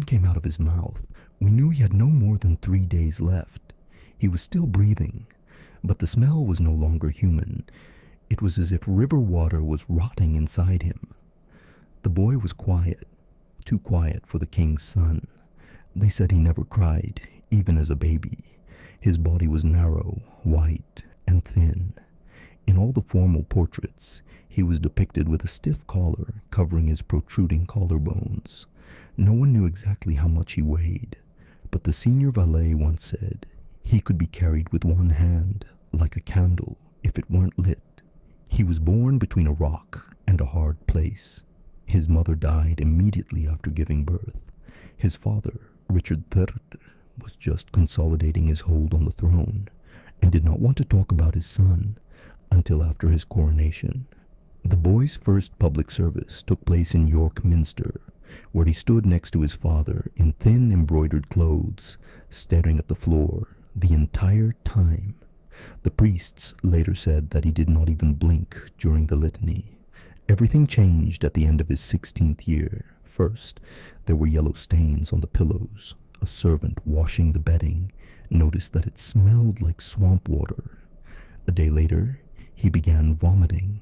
sound came out of his mouth, we knew he had no more than 3 days left. He was still breathing, but the smell was no longer human. It was as if river water was rotting inside him. The boy was quiet, too quiet for the king's son. They said he never cried, even as a baby. His body was narrow, white, and thin. In all the formal portraits, he was depicted with a stiff collar covering his protruding collarbones. No one knew exactly how much he weighed, but the senior valet once said he could be carried with one hand, like a candle, if it weren't lit. He was born between a rock and a hard place. His mother died immediately after giving birth. His father, Richard III, was just consolidating his hold on the throne and did not want to talk about his son until after his coronation. The boy's first public service took place in York Minster, where he stood next to his father in thin embroidered clothes, staring at the floor the entire time. The priests later said that he did not even blink during the litany. Everything changed at the end of his 16th year. First, there were yellow stains on the pillows. A servant washing the bedding noticed that it smelled like swamp water. A day later, he began vomiting.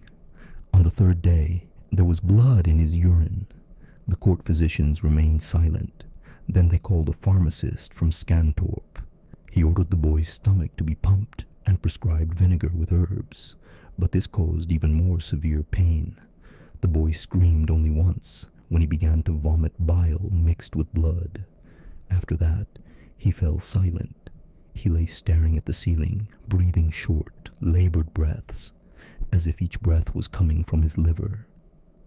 On the third day, there was blood in his urine. The court physicians remained silent. Then they called a pharmacist from Scunthorpe. He ordered the boy's stomach to be pumped and prescribed vinegar with herbs, but this caused even more severe pain. The boy screamed only once, when he began to vomit bile mixed with blood. After that, he fell silent. He lay staring at the ceiling, breathing short, labored breaths, as if each breath was coming from his liver.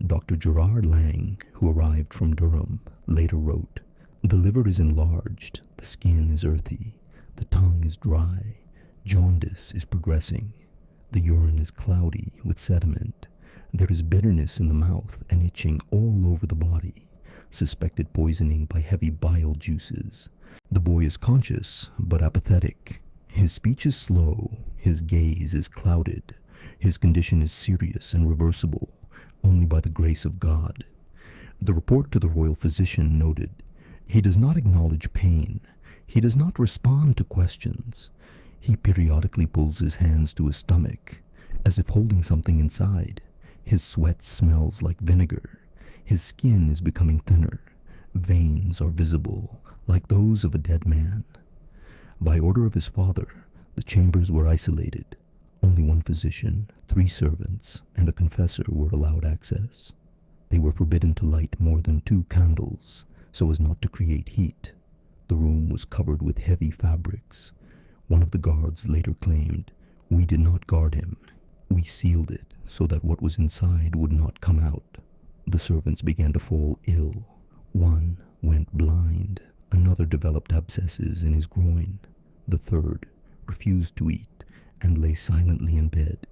Dr. Gerard Lang, who arrived from Durham, later wrote, "The liver is enlarged, the skin is earthy, the tongue is dry, jaundice is progressing, the urine is cloudy with sediment, there is bitterness in the mouth and itching all over the body, suspected poisoning by heavy bile juices. The boy is conscious but apathetic. His speech is slow, his gaze is clouded. His condition is serious and reversible only by the grace of God." The report to the royal physician noted, "He does not acknowledge pain. He does not respond to questions. He periodically pulls his hands to his stomach, as if holding something inside. His sweat smells like vinegar. His skin is becoming thinner. Veins are visible, like those of a dead man." By order of his father, the chambers were isolated. Only one physician, 3 servants, and a confessor were allowed access. They were forbidden to light more than 2 candles, so as not to create heat. The room was covered with heavy fabrics. One of the guards later claimed, "We did not guard him. We sealed it so that what was inside would not come out." The servants began to fall ill. One went blind. Another developed abscesses in his groin. The third refused to eat and lay silently in bed,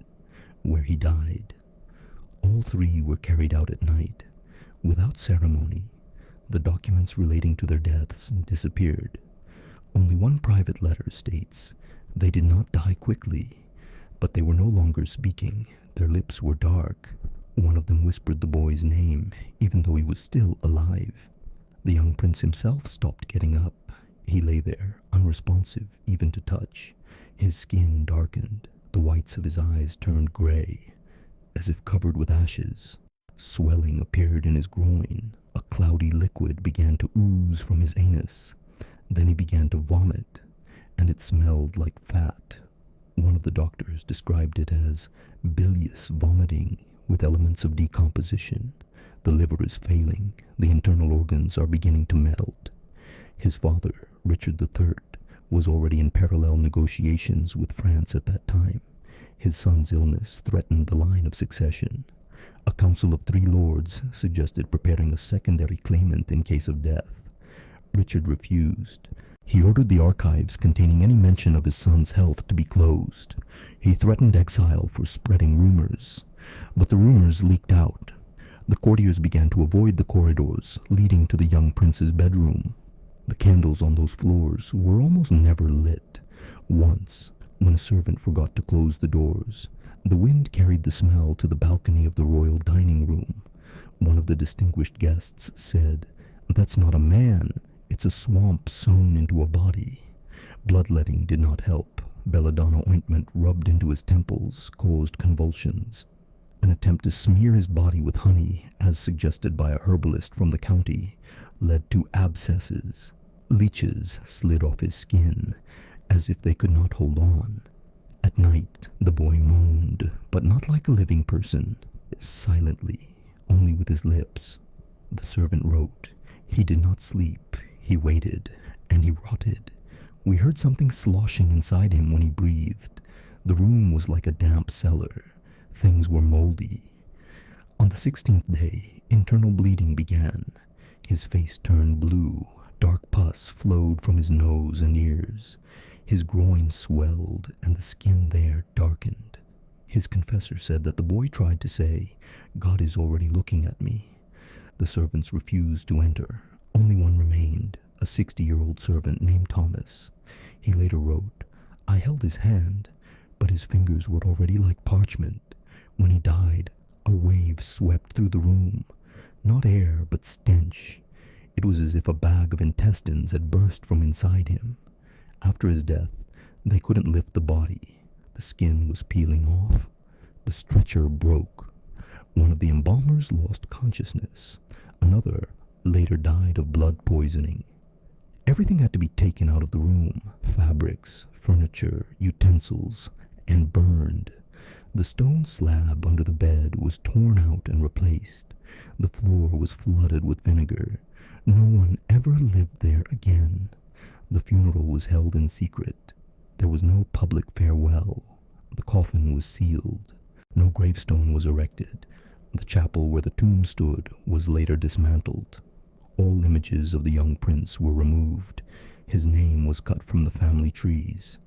where he died. All 3 were carried out at night, without ceremony. The documents relating to their deaths disappeared. Only one private letter states, "They did not die quickly, but they were no longer speaking. Their lips were dark. One of them whispered the boy's name, even though he was still alive." The young prince himself stopped getting up. He lay there, unresponsive even to touch. His skin darkened. The whites of his eyes turned gray, as if covered with ashes. Swelling appeared in his groin. A cloudy liquid began to ooze from his anus. Then he began to vomit, and it smelled like fat. One of the doctors described it as bilious vomiting with elements of decomposition. The liver is failing. The internal organs are beginning to melt. His father, Richard III, was already in parallel negotiations with France at that time. His son's illness threatened the line of succession. A council of 3 lords suggested preparing a secondary claimant in case of death. Richard refused. He ordered the archives containing any mention of his son's health to be closed. He threatened exile for spreading rumors, but the rumors leaked out. The courtiers began to avoid the corridors leading to the young prince's bedroom. The candles on those floors were almost never lit. Once, when a servant forgot to close the doors, the wind carried the smell to the balcony of the royal dining room. One of the distinguished guests said, "That's not a man, It's a swamp sewn into a body. Bloodletting did not help. Belladonna ointment rubbed into his temples caused convulsions. An attempt to smear his body with honey, as suggested by a herbalist from the county, led to abscesses. Leeches slid off his skin, as if they could not hold on. At night, the boy moaned, but not like a living person, silently, only with his lips. The servant wrote, "He did not sleep, he waited, and he rotted. We heard something sloshing inside him when he breathed. The room was like a damp cellar. Things were moldy." On the 16th day, internal bleeding began. His face turned blue. Dark pus flowed from his nose and ears. His groin swelled, and the skin there darkened. His confessor said that the boy tried to say, "God is already looking at me." The servants refused to enter. Only one remained, a 60-year-old servant named Thomas. He later wrote, "I held his hand, but his fingers were already like parchment. When he died, a wave swept through the room. Not air, but stench. It was as if a bag of intestines had burst from inside him. After his death, they couldn't lift the body. The skin was peeling off. The stretcher broke. One of the embalmers lost consciousness. Another later died of blood poisoning. Everything had to be taken out of the room, fabrics, furniture, utensils, and burned. The stone slab under the bed was torn out and replaced. The floor was flooded with vinegar. No one ever lived there again. The funeral was held in secret. There was no public farewell. The coffin was sealed. No gravestone was erected. The chapel where the tomb stood was later dismantled. All images of the young prince were removed. His name was cut from the family trees.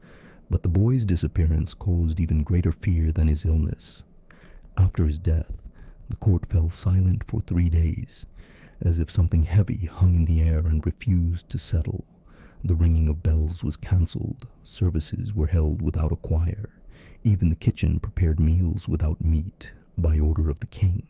But the boy's disappearance caused even greater fear than his illness. After his death, the court fell silent for 3 days, as if something heavy hung in the air and refused to settle. The ringing of bells was cancelled. Services were held without a choir. Even the kitchen prepared meals without meat, by order of the king.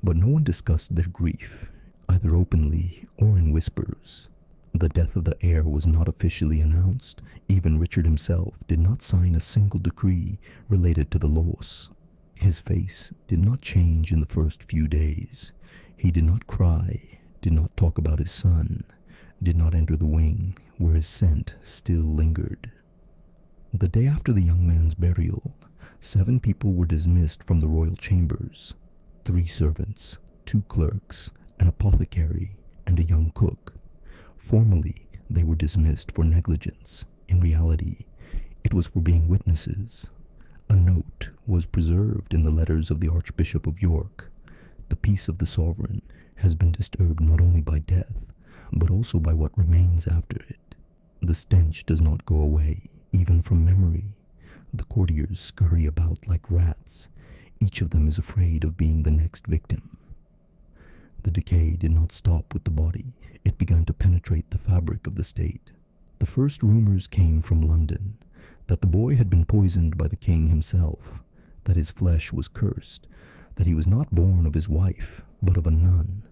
But no one discussed their grief, either openly or in whispers. The death of the heir was not officially announced. Even Richard himself did not sign a single decree related to the loss. His face did not change in the first few days. He did not cry, did not talk about his son, did not enter the wing, where his scent still lingered. The day after the young man's burial, 7 people were dismissed from the royal chambers. 3 servants, 2 clerks, an apothecary, and a young cook. Formally, they were dismissed for negligence. In reality, it was for being witnesses. A note was preserved in the letters of the Archbishop of York. The peace of the sovereign has been disturbed not only by death, but also by what remains after it. The stench does not go away, even from memory. The courtiers scurry about like rats. Each of them is afraid of being the next victim. The decay did not stop with the body. It began to penetrate the fabric of the state. The first rumors came from London, that the boy had been poisoned by the king himself, that his flesh was cursed, that he was not born of his wife, but of a nun,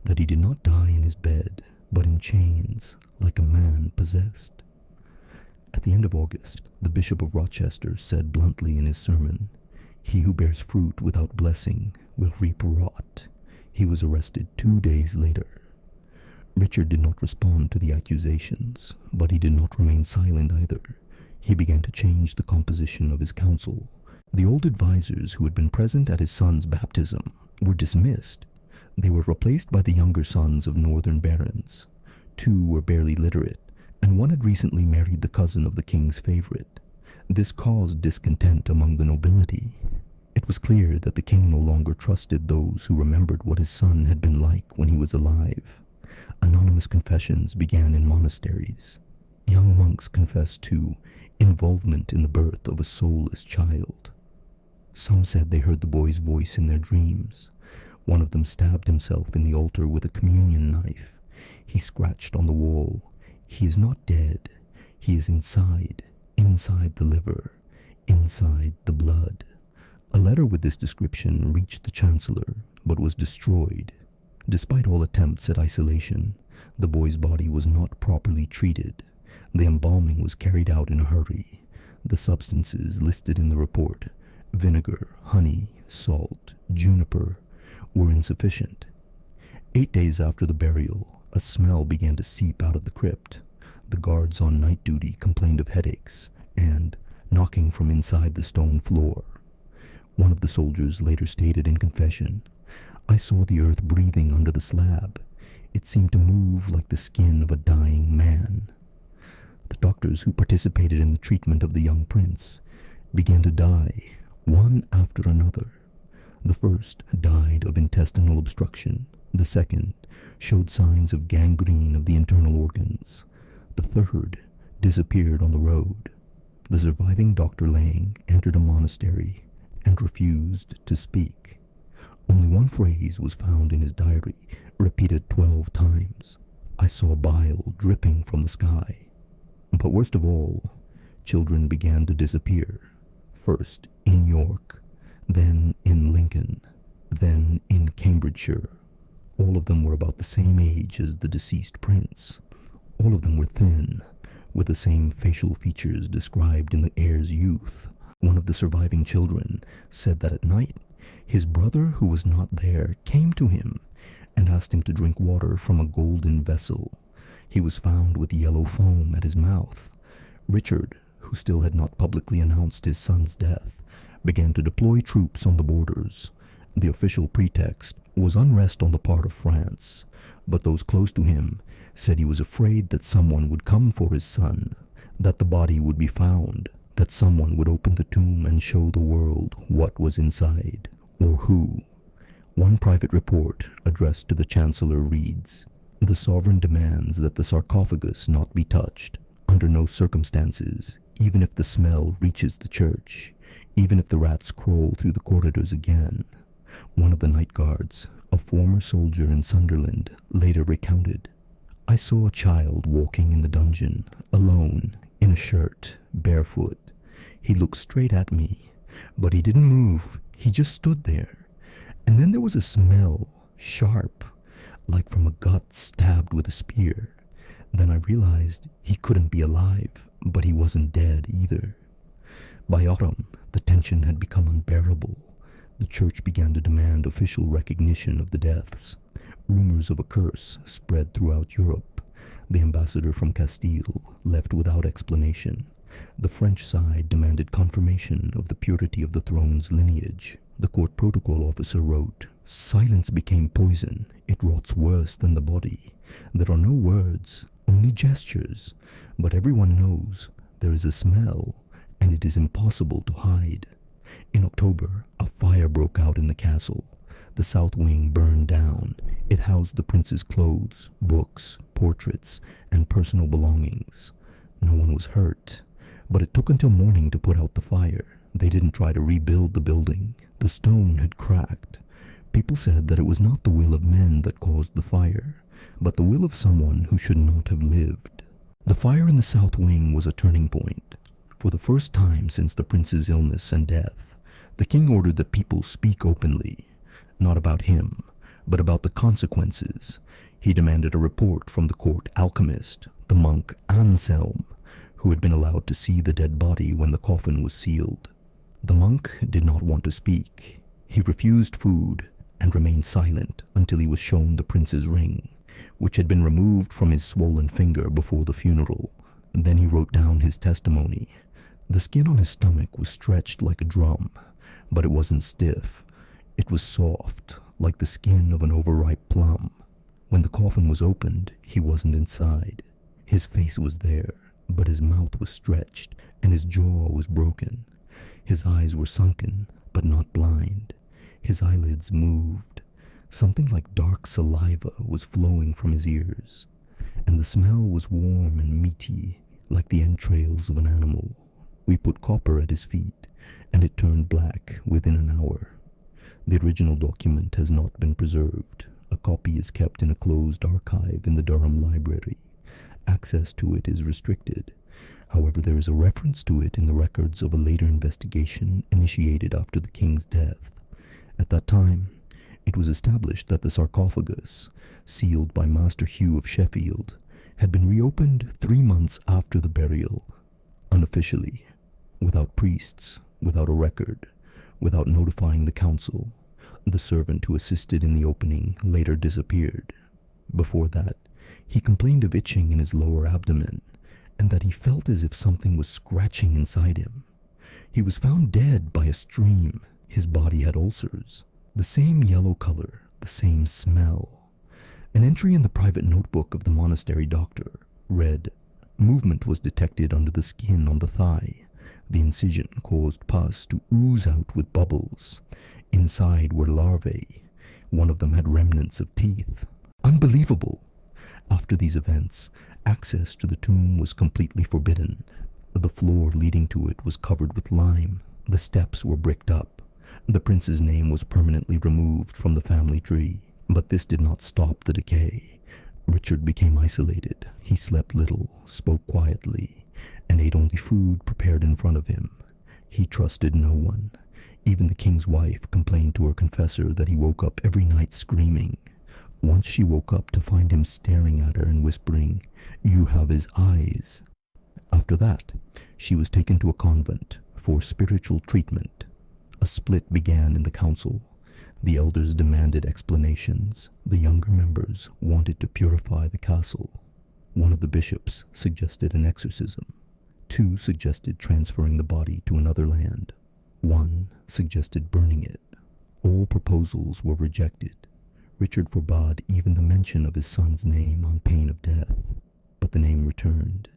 that he did not die in his bed, but in chains, like a man possessed. At the end of August, the Bishop of Rochester said bluntly in his sermon, "He who bears fruit without blessing will reap rot." He was arrested 2 days later. Richard did not respond to the accusations, but he did not remain silent either. He began to change the composition of his council. The old advisors who had been present at his son's baptism were dismissed. They were replaced by the younger sons of northern barons. 2 were barely literate, and one had recently married the cousin of the king's favorite. This caused discontent among the nobility. It was clear that the king no longer trusted those who remembered what his son had been like when he was alive. Anonymous confessions began in monasteries. Young monks confessed to involvement in the birth of a soulless child. Some said they heard the boy's voice in their dreams. One of them stabbed himself in the altar with a communion knife. He scratched on the wall, "He is not dead. He is inside the liver, inside the blood." A letter with this description reached the chancellor, but was destroyed. Despite all attempts at isolation, The boy's body was not properly treated. The embalming was carried out in a hurry. The substances listed in the report, vinegar, honey, salt, juniper, were insufficient. 8 days after the burial, a smell began to seep out of the crypt. The guards on night duty complained of headaches and knocking from inside the stone floor. One of the soldiers later stated in confession, "I saw the earth breathing under the slab. It seemed to move like the skin of a dying man." The doctors who participated in the treatment of the young prince began to die, one after another. The first died of intestinal obstruction. The second showed signs of gangrene of the internal organs. The third disappeared on the road. The surviving Dr. Lang entered a monastery and refused to speak. Only one phrase was found in his diary, repeated 12 times. "I saw bile dripping from the sky." But worst of all, children began to disappear. First in York, then in Lincoln, then in Cambridgeshire. All of them were about the same age as the deceased prince. All of them were thin, with the same facial features described in the heir's youth. One of the surviving children said that at night, his brother, who was not there, came to him and asked him to drink water from a golden vessel. He was found with yellow foam at his mouth. Richard, who still had not publicly announced his son's death, began to deploy troops on the borders. The official pretext was unrest on the part of France, but those close to him said he was afraid that someone would come for his son, that the body would be found, that someone would open the tomb and show the world what was inside, or who. One private report addressed to the Chancellor reads, "The sovereign demands that the sarcophagus not be touched, under no circumstances, even if the smell reaches the church, even if the rats crawl through the corridors again." One of the night guards, a former soldier in Sunderland, later recounted, "I saw a child walking in the dungeon, alone, in a shirt, barefoot. He looked straight at me, but he didn't move, he just stood there. And then there was a smell, sharp, like from a gut stabbed with a spear. Then I realized he couldn't be alive, but he wasn't dead either." By autumn, the tension had become unbearable. The church began to demand official recognition of the deaths. Rumors of a curse spread throughout Europe. The ambassador from Castile left without explanation. The French side demanded confirmation of the purity of the throne's lineage. The court protocol officer wrote, "Silence became poison. It rots worse than the body. There are no words, only gestures. But everyone knows there is a smell, and it is impossible to hide." In October, a fire broke out in the castle. The south wing burned down. It housed the prince's clothes, books, portraits, and personal belongings. No one was hurt, but it took until morning to put out the fire. They didn't try to rebuild the building. The stone had cracked. People said that it was not the will of men that caused the fire, but the will of someone who should not have lived. The fire in the south wing was a turning point. For the first time since the prince's illness and death, the king ordered that people speak openly, not about him, but about the consequences. He demanded a report from the court alchemist, the monk Anselm, who had been allowed to see the dead body when the coffin was sealed. The monk did not want to speak. He refused food and remained silent until he was shown the prince's ring, which had been removed from his swollen finger before the funeral. Then he wrote down his testimony. The skin on his stomach was stretched like a drum, but it wasn't stiff. It was soft, like the skin of an overripe plum. When the coffin was opened, he wasn't inside. His face was there, but his mouth was stretched, and his jaw was broken. His eyes were sunken, but not blind. His eyelids moved. Something like dark saliva was flowing from his ears, and the smell was warm and meaty, like the entrails of an animal. We put copper at his feet, and it turned black within an hour. The original document has not been preserved. A copy is kept in a closed archive in the Durham Library. Access to it is restricted. However, there is a reference to it in the records of a later investigation initiated after the king's death. At that time, It was established that the sarcophagus, sealed by Master Hugh of Sheffield, had been reopened 3 months after the burial, unofficially, without priests, without a record, without notifying the council. The servant who assisted in the opening later disappeared. Before that, he complained of itching in his lower abdomen, and that he felt as if something was scratching inside him. He was found dead by a stream. His body had ulcers, the same yellow color, the same smell. An entry in the private notebook of the monastery doctor read, "Movement was detected under the skin on the thigh. The incision caused pus to ooze out with bubbles. Inside were larvae. One of them had remnants of teeth." Unbelievable! After these events, access to the tomb was completely forbidden. The floor leading to it was covered with lime. The steps were bricked up. The prince's name was permanently removed from the family tree. But this did not stop the decay. Richard became isolated. He slept little, spoke quietly, and ate only food prepared in front of him. He trusted no one. Even the king's wife complained to her confessor that he woke up every night screaming. Once she woke up to find him staring at her and whispering, "You have his eyes." After that, she was taken to a convent for spiritual treatment. A split began in the council. The elders demanded explanations. The younger members wanted to purify the castle. One of the bishops suggested an exorcism. 2 suggested transferring the body to another land. 1 suggested burning it. All proposals were rejected. Richard forbade even the mention of his son's name on pain of death. But the name returned.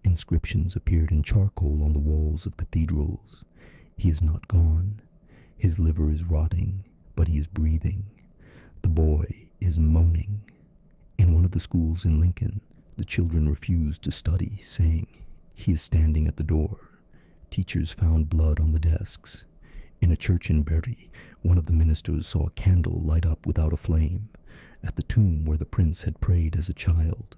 Inscriptions appeared in charcoal on the walls of cathedrals. He is not gone. His liver is rotting, but he is breathing. The boy is moaning. In one of the schools in Lincoln, the children refused to study, saying, "He is standing at the door." Teachers found blood on the desks. In a church in Bury, one of the ministers saw a candle light up without a flame, at the tomb where the prince had prayed as a child.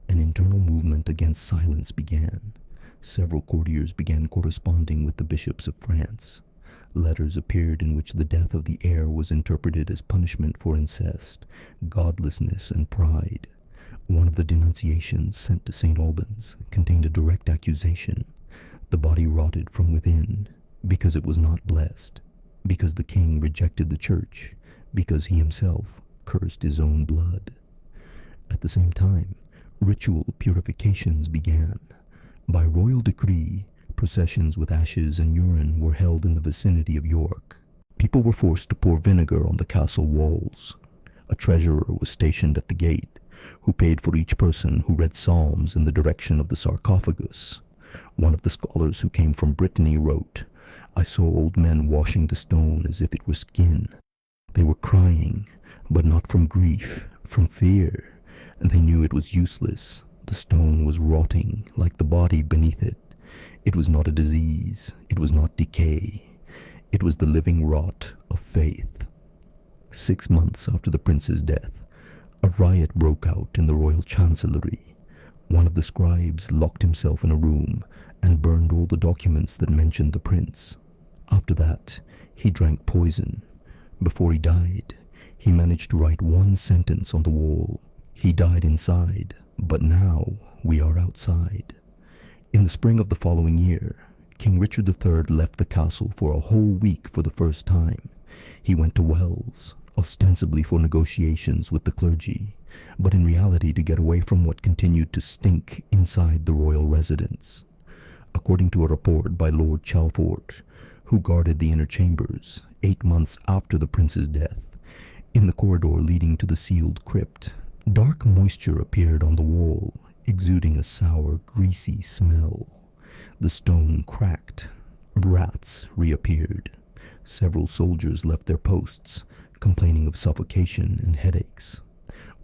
An internal movement against silence began. Several courtiers began corresponding with the bishops of France. Letters appeared in which the death of the heir was interpreted as punishment for incest, godlessness, and pride. One of the denunciations sent to St. Albans contained a direct accusation. The body rotted from within, because it was not blessed, because the king rejected the church, because he himself cursed his own blood. At the same time, ritual purifications began. By royal decree, processions with ashes and urine were held in the vicinity of York. People were forced to pour vinegar on the castle walls. A treasurer was stationed at the gate, who paid for each person who read psalms in the direction of the sarcophagus. One of the scholars who came from Brittany wrote, "I saw old men washing the stone as if it were skin. They were crying, but not from grief, from fear, and they knew it was useless. The stone was rotting like the body beneath it. It was not a disease, it was not decay. It was the living rot of faith." 6 months after the prince's death, a riot broke out in the royal chancellery. One of the scribes locked himself in a room and burned all the documents that mentioned the prince. After that, he drank poison. Before he died, he managed to write 1 sentence on the wall. He died inside, but now we are outside. In the spring of the following year, King Richard III left the castle for a whole week for the first time. He went to Wells, ostensibly for negotiations with the clergy, but in reality to get away from what continued to stink inside the royal residence. According to a report by Lord Chalfort, who guarded the inner chambers 8 months after the prince's death, in the corridor leading to the sealed crypt, dark moisture appeared on the wall, exuding a sour, greasy smell. The stone cracked. Rats reappeared. Several soldiers left their posts, complaining of suffocation and headaches.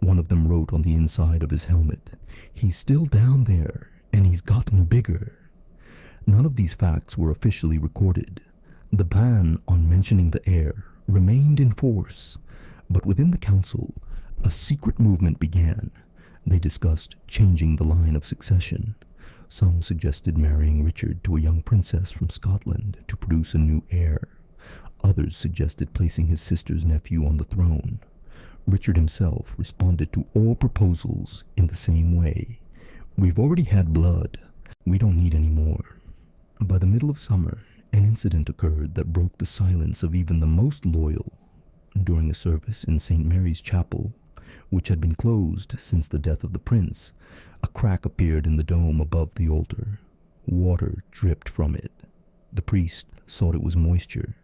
One of them wrote on the inside of his helmet, "He's still down there, and he's gotten bigger." None of these facts were officially recorded. The ban on mentioning the heir remained in force, but within the council, a secret movement began. They discussed changing the line of succession. Some suggested marrying Richard to a young princess from Scotland to produce a new heir. Others suggested placing his sister's nephew on the throne. Richard himself responded to all proposals in the same way. "We've already had blood. We don't need any more." By the middle of summer, an incident occurred that broke the silence of even the most loyal. During a service in St. Mary's Chapel, which had been closed since the death of the prince, a crack appeared in the dome above the altar. Water dripped from it. The priest thought it was moisture,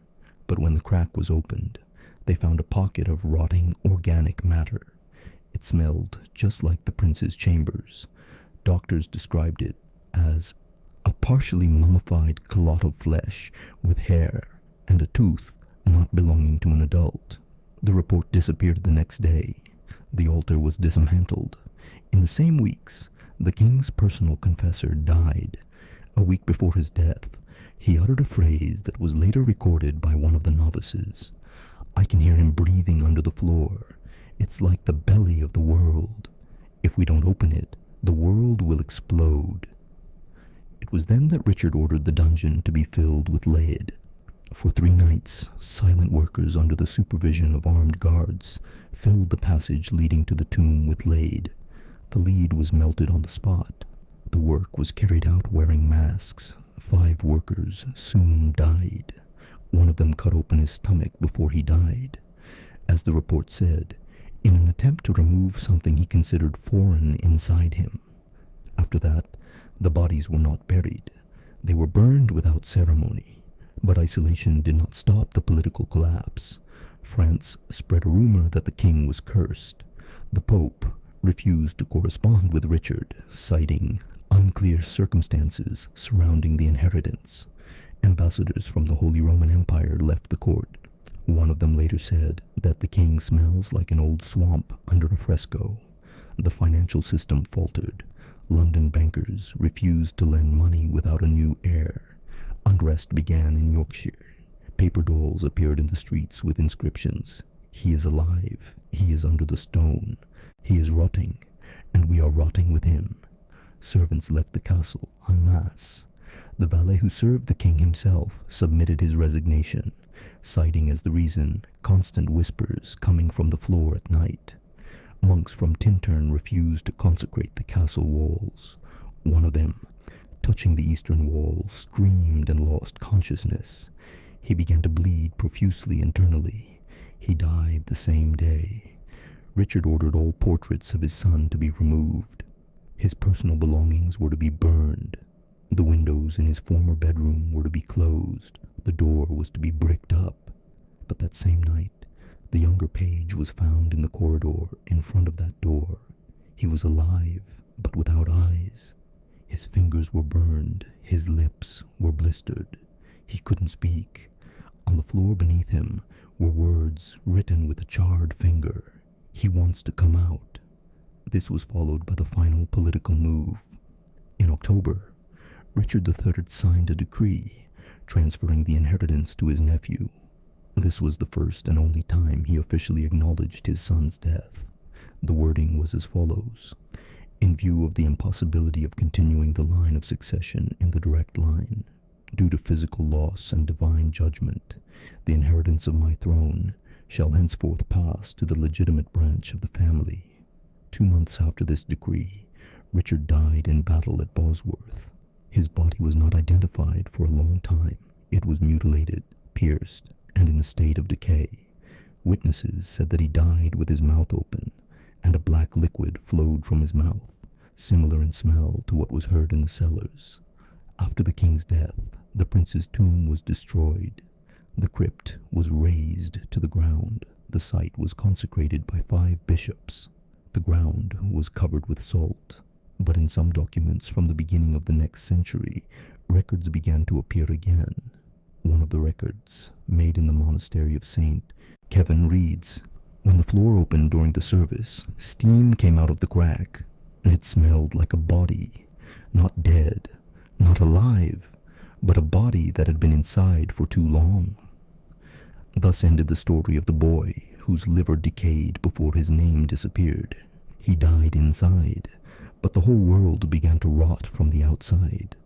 but when the crack was opened, they found a pocket of rotting organic matter. It smelled just like the prince's chambers. Doctors described it as a partially mummified clot of flesh with hair and a tooth not belonging to an adult. The report disappeared the next day. The altar was dismantled. In the same weeks, the king's personal confessor died. A week before his death, he uttered a phrase that was later recorded by one of the novices. "I can hear him breathing under the floor. It's like the belly of the world. If we don't open it, the world will explode." It was then that Richard ordered the dungeon to be filled with lead. For 3 nights, silent workers under the supervision of armed guards filled the passage leading to the tomb with lead. The lead was melted on the spot. The work was carried out wearing masks. 5 workers soon died. One of them cut open his stomach before he died. As the report said, in an attempt to remove something he considered foreign inside him. After that, the bodies were not buried. They were burned without ceremony. But isolation did not stop the political collapse. France spread a rumor that the king was cursed. The Pope refused to correspond with Richard, citing unclear circumstances surrounding the inheritance. Ambassadors from the Holy Roman Empire left the court. One of them later said that the king smells like an old swamp under a fresco. The financial system faltered. London bankers refused to lend money without a new heir. Unrest began in Yorkshire. Paper dolls appeared in the streets with inscriptions. "He is alive. He is under the stone. He is rotting, and we are rotting with him." Servants left the castle en masse. The valet who served the king himself submitted his resignation, citing as the reason constant whispers coming from the floor at night. Monks from Tintern refused to consecrate the castle walls. One of them, touching the eastern wall, screamed and lost consciousness. He began to bleed profusely internally. He died the same day. Richard ordered all portraits of his son to be removed. His personal belongings were to be burned. The windows in his former bedroom were to be closed. The door was to be bricked up. But that same night, the younger page was found in the corridor in front of that door. He was alive, but without eyes. His fingers were burned. His lips were blistered. He couldn't speak. On the floor beneath him were words written with a charred finger. "He wants to come out." This was followed by the final political move. In October, Richard III signed a decree transferring the inheritance to his nephew. This was the first and only time he officially acknowledged his son's death. The wording was as follows: "In view of the impossibility of continuing the line of succession in the direct line, due to physical loss and divine judgment, the inheritance of my throne shall henceforth pass to the legitimate branch of the family." 2 months after this decree, Richard died in battle at Bosworth. His body was not identified for a long time. It was mutilated, pierced, and in a state of decay. Witnesses said that he died with his mouth open, and a black liquid flowed from his mouth, similar in smell to what was heard in the cellars. After the king's death, the prince's tomb was destroyed. The crypt was razed to the ground. The site was consecrated by 5 bishops. The ground was covered with salt. But in some documents from the beginning of the next century, records began to appear again. One of the records, made in the monastery of St. Kevin, reads, "When the floor opened during the service, steam came out of the crack. It smelled like a body, not dead, not alive, but a body that had been inside for too long." Thus ended the story of the boy whose liver decayed before his name disappeared. He died inside, but the whole world began to rot from the outside.